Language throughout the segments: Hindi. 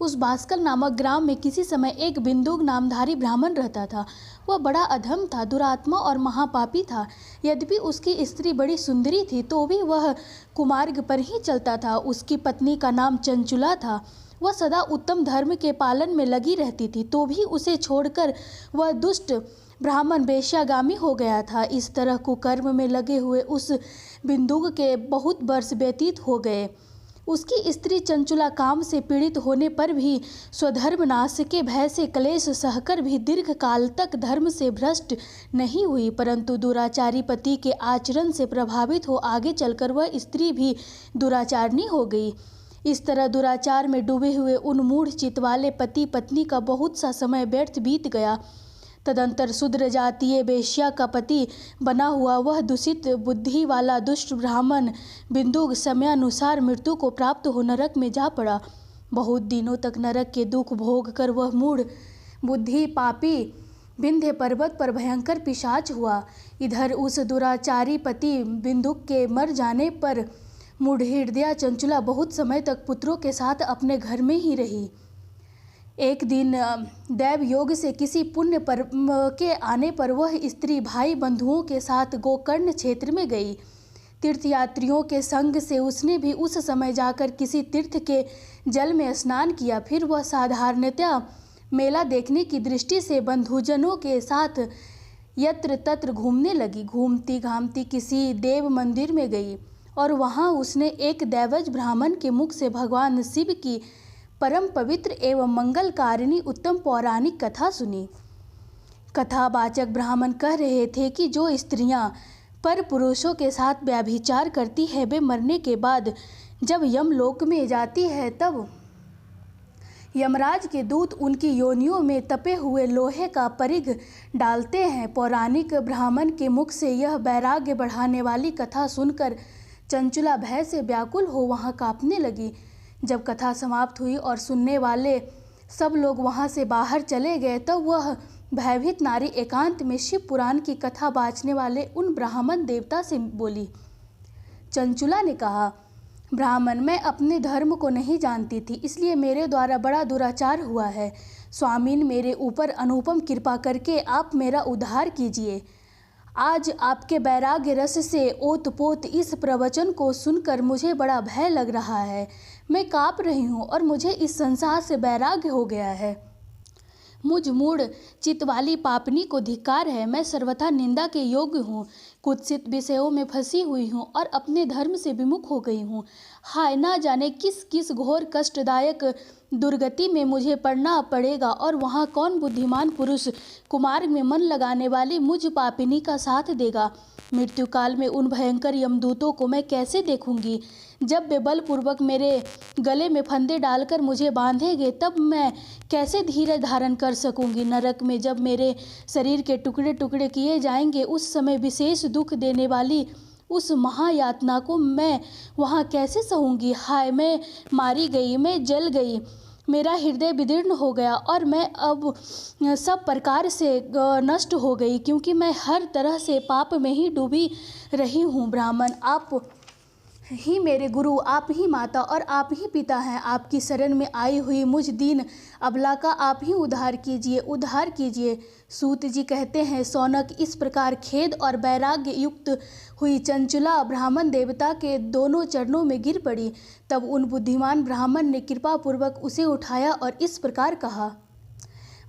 उस बास्कल नामक ग्राम में किसी समय एक बिंदुक नामधारी ब्राह्मण रहता था। वह बड़ा अधम था, दुरात्मा और महापापी था। यद्यपि उसकी स्त्री बड़ी सुंदरी थी तो भी वह कुमार्ग पर ही चलता था। उसकी पत्नी का नाम चंचुला था। वह सदा उत्तम धर्म के पालन में लगी रहती थी, तो भी उसे छोड़कर वह दुष्ट ब्राह्मण वेश्यागामी हो गया था। इस तरह कुकर्म में लगे हुए उस बिंदुक के बहुत वर्ष व्यतीत हो गए। उसकी स्त्री चंचुला काम से पीड़ित होने पर भी स्वधर्म नाश के भय से क्लेश सहकर भी दीर्घ काल तक धर्म से भ्रष्ट नहीं हुई, परंतु दुराचारी पति के आचरण से प्रभावित हो आगे चलकर वह स्त्री भी दुराचारनी हो गई। इस तरह दुराचार में डूबे हुए उन मूढ़ चित्त वाले पति पत्नी का बहुत सा समय व्यर्थ बीत गया। तदंतर शूद्र जातीय वेश्या का पति बना हुआ वह दूषित बुद्धि वाला दुष्ट ब्राह्मण बिंदुक समयानुसार मृत्यु को प्राप्त हो नरक में जा पड़ा। बहुत दिनों तक नरक के दुख भोग कर वह मूढ़ बुद्धि पापी विंध्य पर्वत पर भयंकर पिशाच हुआ। इधर उस दुराचारी पति बिंदुक के मर जाने पर मूढ़ हृदया चंचुला बहुत समय तक पुत्रों के साथ अपने घर में ही रही। एक दिन दैव योग से किसी पुण्य पर्व के आने पर वह स्त्री भाई बंधुओं के साथ गोकर्ण क्षेत्र में गई। तीर्थयात्रियों के संग से उसने भी उस समय जाकर किसी तीर्थ के जल में स्नान किया। फिर वह साधारणतया मेला देखने की दृष्टि से बंधुजनों के साथ यत्र तत्र घूमने लगी। घूमती घामती किसी देव मंदिर में गई और वहां उसने एक दैवज ब्राह्मण के मुख से भगवान शिव की परम पवित्र एवं मंगलकारिणी उत्तम पौराणिक कथा सुनी। कथावाचक ब्राह्मण कह रहे थे कि जो स्त्रियां पर पुरुषों के साथ व्यभिचार करती है वे मरने के बाद जब यमलोक में जाती है तब यमराज के दूत उनकी योनियों में तपे हुए लोहे का परिघ डालते हैं। पौराणिक ब्राह्मण के मुख से यह वैराग्य बढ़ाने वाली कथा सुनकर चंचुला भय से व्याकुल हो वहां कांपने लगी। जब कथा समाप्त हुई और सुनने वाले सब लोग वहां से बाहर चले गए तब वह भयभीत नारी एकांत में शिव पुराण की कथा बाँचने वाले उन ब्राह्मण देवता से बोली। चंचुला ने कहा, ब्राह्मण, मैं अपने धर्म को नहीं जानती थी, इसलिए मेरे द्वारा बड़ा दुराचार हुआ है। स्वामीन, मेरे ऊपर अनुपम कृपा करके आप मेरा उद्धार कीजिए। आज आपके वैराग्य रस से ओतपोत इस प्रवचन को सुनकर मुझे बड़ा भय लग रहा है। मैं काँप रही हूँ और मुझे इस संसार से वैराग्य हो गया है। मुझ मूढ़ चित्त वाली पापनी को धिक्कार है। मैं सर्वथा निंदा के योग्य हूँ, कुत्सित विषयों में फंसी हुई हूँ और अपने धर्म से विमुख हो गई हूँ। हाय, ना जाने किस किस घोर कष्टदायक दुर्गति में मुझे पड़ना पड़ेगा और वहाँ कौन बुद्धिमान पुरुष कुमार्ग में मन लगाने वाली मुझ पापिनी का साथ देगा। मृत्यु काल में उन भयंकर यमदूतों को मैं कैसे देखूंगी। जब वे बलपूर्वक मेरे गले में फंदे डालकर मुझे बांधेंगे तब मैं कैसे धीरज धारण कर सकूंगी। नरक में जब मेरे शरीर के टुकड़े टुकड़े किए जाएंगे उस समय विशेष दुख देने वाली उस महायातना को मैं वहाँ कैसे सहूंगी। हाय, मैं मारी गई, मैं जल गई, मेरा हृदय विदीर्ण हो गया और मैं अब सब प्रकार से नष्ट हो गई, क्योंकि मैं हर तरह से पाप में ही डूबी रही हूँ। ब्राह्मण, आप ही मेरे गुरु, आप ही माता और आप ही पिता हैं। आपकी शरण में आई हुई मुझ दीन अबला का आप ही उद्धार कीजिए, उद्धार कीजिए। सूत जी कहते हैं, सौनक, इस प्रकार खेद और वैराग्य युक्त हुई चंचुला ब्राह्मण देवता के दोनों चरणों में गिर पड़ी। तब उन बुद्धिमान ब्राह्मण ने कृपापूर्वक उसे उठाया और इस प्रकार कहा।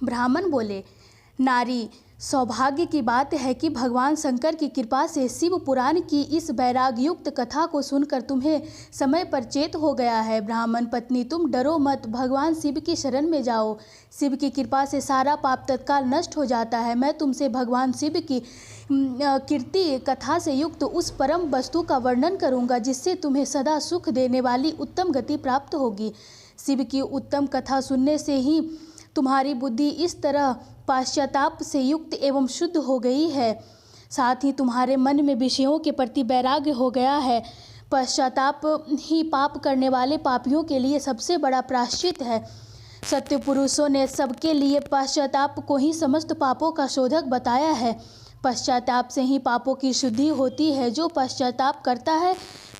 ब्राह्मण बोले, नारी, सौभाग्य की बात है कि भगवान शंकर की कृपा से शिव पुराण की इस वैराग्युक्त कथा को सुनकर तुम्हें समय पर चेत हो गया है। ब्राह्मण पत्नी, तुम डरो मत, भगवान शिव की शरण में जाओ। शिव की कृपा से सारा पाप तत्काल नष्ट हो जाता है। मैं तुमसे भगवान शिव की कीर्ति कथा से युक्त उस परम वस्तु का वर्णन करूंगा जिससे तुम्हें सदा सुख देने वाली उत्तम गति प्राप्त होगी। शिव की उत्तम कथा सुनने से ही तुम्हारी बुद्धि इस तरह पश्चाताप से युक्त एवं शुद्ध हो गई है, साथ ही तुम्हारे मन में विषयों के प्रति वैराग्य हो गया है। पश्चाताप ही पाप करने वाले पापियों के लिए सबसे बड़ा प्रायश्चित है। सत्य पुरुषों ने सबके लिए पश्चाताप को ही समस्त पापों का शोधक बताया है। पश्चाताप से ही पापों की शुद्धि होती है। जो पश्चाताप करता है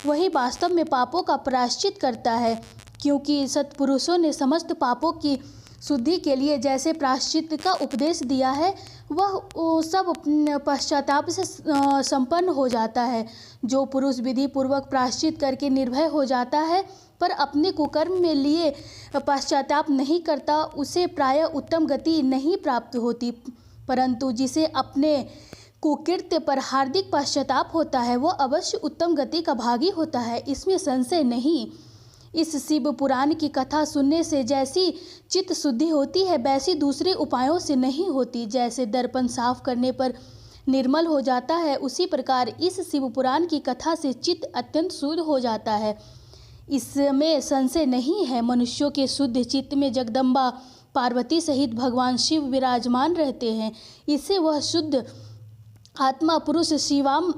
वही वास्तव में पापों का प्रायश्चित करता है। क्योंकि सत्पुरुषों ने समस्त पापों की शुद्धि के लिए जैसे प्रायश्चित का उपदेश दिया है, वह सब पश्चाताप से संपन्न हो जाता है। जो पुरुष विधि पूर्वक प्रायश्चित करके निर्भय हो जाता है पर अपने कुकर्म में लिए पश्चाताप नहीं करता, उसे प्रायः उत्तम गति नहीं प्राप्त होती, परंतु जिसे अपने कुकृत्य पर हार्दिक पश्चाताप होता है वह अवश्य उत्तम गति का भागी होता है, इसमें संशय नहीं। इस शिव पुराण की कथा सुनने से जैसी चित्त शुद्धि होती है वैसी दूसरे उपायों से नहीं होती। जैसे दर्पण साफ करने पर निर्मल हो जाता है, उसी प्रकार इस शिव पुराण की कथा से चित्त अत्यंत शुद्ध हो जाता है, इसमें संशय नहीं है। मनुष्यों के शुद्ध चित्त में जगदम्बा पार्वती सहित भगवान शिव विराजमान रहते हैं, इससे वह शुद्ध आत्मा पुरुष शिवाम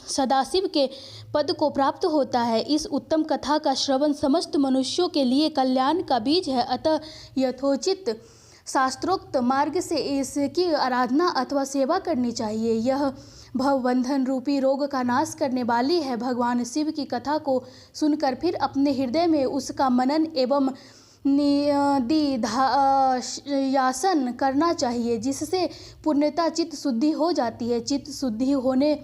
सदाशिव के पद को प्राप्त होता है। इस उत्तम कथा का श्रवण समस्त मनुष्यों के लिए कल्याण का बीज है, अतः यथोचित शास्त्रोक्त मार्ग से इसकी आराधना अथवा सेवा करनी चाहिए। यह भवबंधन रूपी रोग का नाश करने वाली है। भगवान शिव की कथा को सुनकर फिर अपने हृदय में उसका मनन एवं निधिध्यासन करना चाहिए, जिससे पूर्णतः चित्त शुद्धि हो जाती है। चित्त शुद्धि होने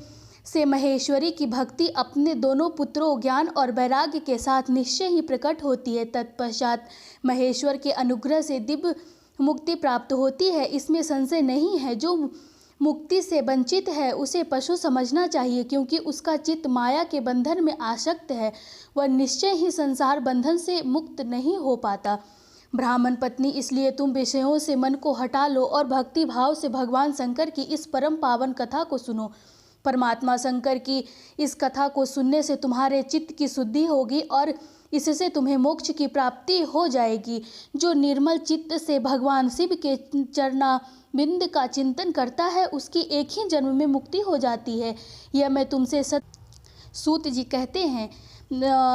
से महेश्वरी की भक्ति अपने दोनों पुत्रों ज्ञान और वैराग्य के साथ निश्चय ही प्रकट होती है। तत्पश्चात महेश्वर के अनुग्रह से दिव्य मुक्ति प्राप्त होती है, इसमें संशय नहीं है। जो मुक्ति से वंचित है उसे पशु समझना चाहिए, क्योंकि उसका चित्त माया के बंधन में आसक्त है, वह निश्चय ही संसार बंधन से मुक्त नहीं हो पाता। ब्राह्मण पत्नी, इसलिए तुम विषयों से मन को हटा लो और भक्ति भाव से भगवान शंकर की इस परम पावन कथा को सुनो। परमात्मा शंकर की इस कथा को सुनने से तुम्हारे चित्त की शुद्धि होगी और इससे तुम्हें मोक्ष की प्राप्ति हो जाएगी। जो निर्मल चित्त से भगवान शिव के चरणाबिंद का चिंतन करता है उसकी एक ही जन्म में मुक्ति हो जाती है, यह मैं तुमसे सूत जी कहते हैं।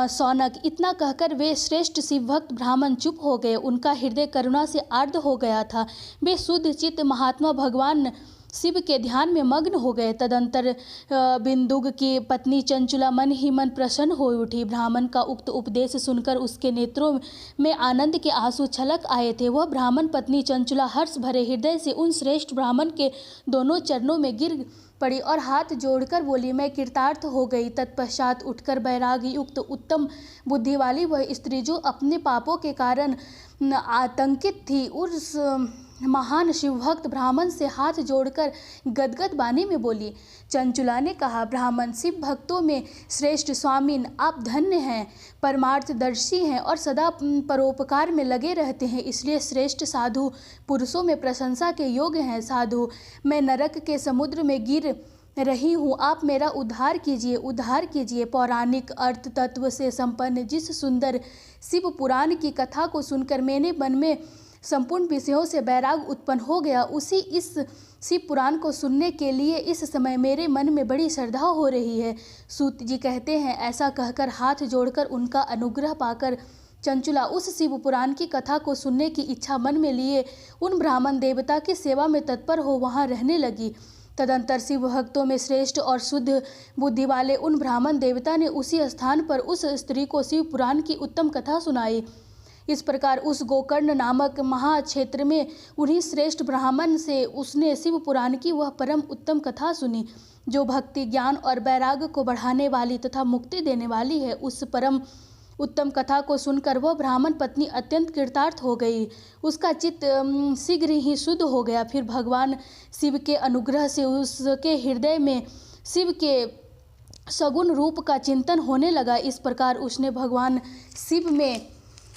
सौनक, इतना कहकर वे श्रेष्ठ शिव भक्त ब्राह्मण चुप हो गए। उनका हृदय करुणा से आर्द्र हो गया था। वे शुद्ध चित्त महात्मा भगवान शिव के ध्यान में मग्न हो गए। तदंतर बिंदुग की पत्नी चंचुला मन ही मन प्रसन्न हो उठी। ब्राह्मण का उक्त उपदेश सुनकर उसके नेत्रों में आनंद के आंसू छलक आए थे। वह ब्राह्मण पत्नी चंचुला हर्ष भरे हृदय से उन श्रेष्ठ ब्राह्मण के दोनों चरणों में गिर पड़ी और हाथ जोड़कर बोली, मैं कृतार्थ हो गई। तत्पश्चात उठकर वैराग्य युक्त उत्तम बुद्धि वाली वह स्त्री, जो अपने पापों के कारण आतंकित थी, उस महान शिवभक्त ब्राह्मण से हाथ जोड़कर गदगद वाणी में बोली। चंचुला ने कहा, ब्राह्मण शिव भक्तों में श्रेष्ठ स्वामीन, आप धन्य हैं, परमार्थदर्शी हैं और सदा परोपकार में लगे रहते हैं, इसलिए श्रेष्ठ साधु पुरुषों में प्रशंसा के योग्य हैं। साधु, मैं नरक के समुद्र में गिर रही हूँ, आप मेरा उद्धार कीजिए, उद्धार कीजिए। पौराणिक अर्थ तत्व से संपन्न जिस सुंदर शिव पुराण की कथा को सुनकर मेरे मन में संपूर्ण विषयों से वैराग उत्पन्न हो गया, उसी इस शिव पुराण को सुनने के लिए इस समय मेरे मन में बड़ी श्रद्धा हो रही है। सूत जी कहते हैं, ऐसा कहकर हाथ जोड़कर उनका अनुग्रह पाकर चंचुला उस शिव पुराण की कथा को सुनने की इच्छा मन में लिए उन ब्राह्मण देवता की सेवा में तत्पर हो वहाँ रहने लगी। तदंतर शिव भक्तों में श्रेष्ठ और शुद्ध बुद्धि वाले उन ब्राह्मण देवता ने उसी स्थान पर उस स्त्री को शिव पुराण की उत्तम कथा सुनाई। इस प्रकार उस गोकर्ण नामक महाक्षेत्र में उन्हीं श्रेष्ठ ब्राह्मण से उसने शिव पुराण की वह परम उत्तम कथा सुनी, जो भक्ति, ज्ञान और वैराग्य को बढ़ाने वाली तथा मुक्ति देने वाली है। उस परम उत्तम कथा को सुनकर वह ब्राह्मण पत्नी अत्यंत कृतार्थ हो गई। उसका चित्त शीघ्र ही शुद्ध हो गया। फिर भगवान शिव के अनुग्रह से उसके हृदय में शिव के सगुण रूप का चिंतन होने लगा। इस प्रकार उसने भगवान शिव में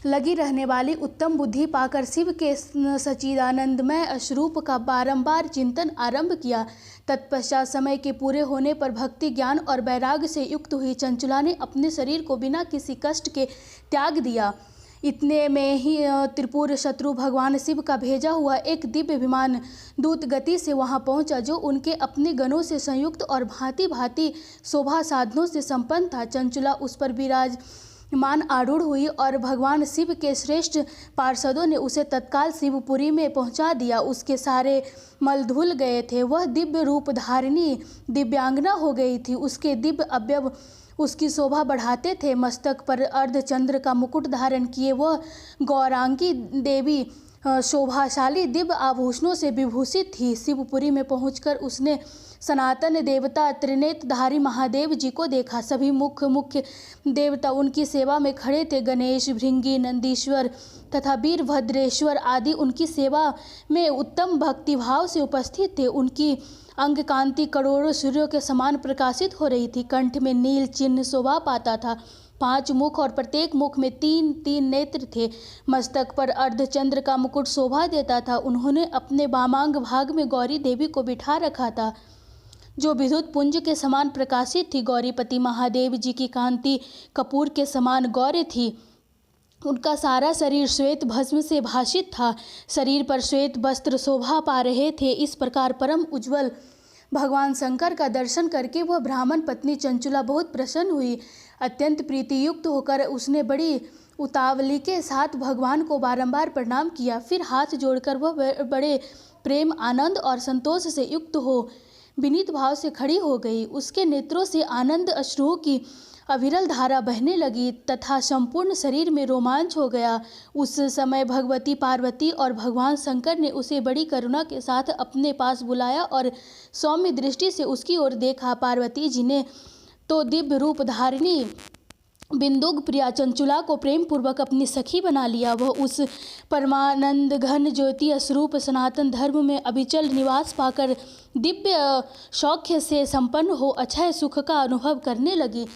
लगी रहने वाली उत्तम बुद्धि पाकर शिव के सच्चिदानंदमय स्वरूप का बारंबार चिंतन आरंभ किया। तत्पश्चात समय के पूरे होने पर भक्ति, ज्ञान और वैराग्य से युक्त हुई चंचुला ने अपने शरीर को बिना किसी कष्ट के त्याग दिया। इतने में ही त्रिपुर शत्रु भगवान शिव का भेजा हुआ एक दिव्य विमान दूत गति से वहां पहुंचा, जो उनके अपने गणों से संयुक्त और भांति भांति शोभा साधनों से संपन्न था। चंचुला उस पर विराजमान आरूढ़ हुई और भगवान शिव के श्रेष्ठ पार्षदों ने उसे तत्काल शिवपुरी में पहुंचा दिया। उसके सारे मल धुल गए थे। वह दिव्य रूप धारिणी दिव्यांगना हो गई थी। उसके दिव्य अवयव उसकी शोभा बढ़ाते थे। मस्तक पर अर्धचंद्र का मुकुट धारण किए वह गौरांगी देवी शोभाशाली दिव्य आभूषणों से विभूषित थी। शिवपुरी में पहुंचकर उसने सनातन देवता त्रिनेत्रधारी महादेव जी को देखा। सभी मुख्य देवता उनकी सेवा में खड़े थे। गणेश, भृंगी, नंदीश्वर तथा वीरभद्रेश्वर आदि उनकी सेवा में उत्तम भक्तिभाव से उपस्थित थे। उनकी अंग कांति करोड़ों सूर्यों के समान प्रकाशित हो रही थी। कंठ में नील चिन्ह शोभा पाता था। 5 मुख और प्रत्येक मुख में 3-3 नेत्र थे। मस्तक पर अर्धचंद्र का मुकुट शोभा देता था। उन्होंने अपने वामांग भाग में गौरी देवी को बिठा रखा था, जो विद्युत पुंज के समान प्रकाशित थी। गौरीपति महादेव जी की कांति कपूर के समान गौर थी। उनका सारा शरीर श्वेत भस्म से भासित था। शरीर पर श्वेत वस्त्र शोभा पा रहे थे। इस प्रकार परम उज्ज्वल भगवान शंकर का दर्शन करके वह ब्राह्मण पत्नी चंचुला बहुत प्रसन्न हुई। अत्यंत प्रीतियुक्त होकर उसने बड़ी उतावली के साथ भगवान को बारंबार प्रणाम किया। फिर हाथ जोड़कर वह बड़े प्रेम, आनंद और संतोष से युक्त हो विनीत भाव से खड़ी हो गई। उसके नेत्रों से आनंद अश्रुओं की अविरल धारा बहने लगी तथा संपूर्ण शरीर में रोमांच हो गया। उस समय भगवती पार्वती और भगवान शंकर ने उसे बड़ी करुणा के साथ अपने पास बुलाया और सौम्य दृष्टि से उसकी ओर देखा। पार्वती जी ने तो दिव्य रूप धारिणी बिंदुक प्रिया चंचुला को प्रेम पूर्वक अपनी सखी बना लिया। वह उस परमानंद घन ज्योति स्वरूप सनातन धर्म में अविचल निवास पाकर दिव्य सौख्य से संपन्न हो अक्षय सुख का अनुभव करने लगी।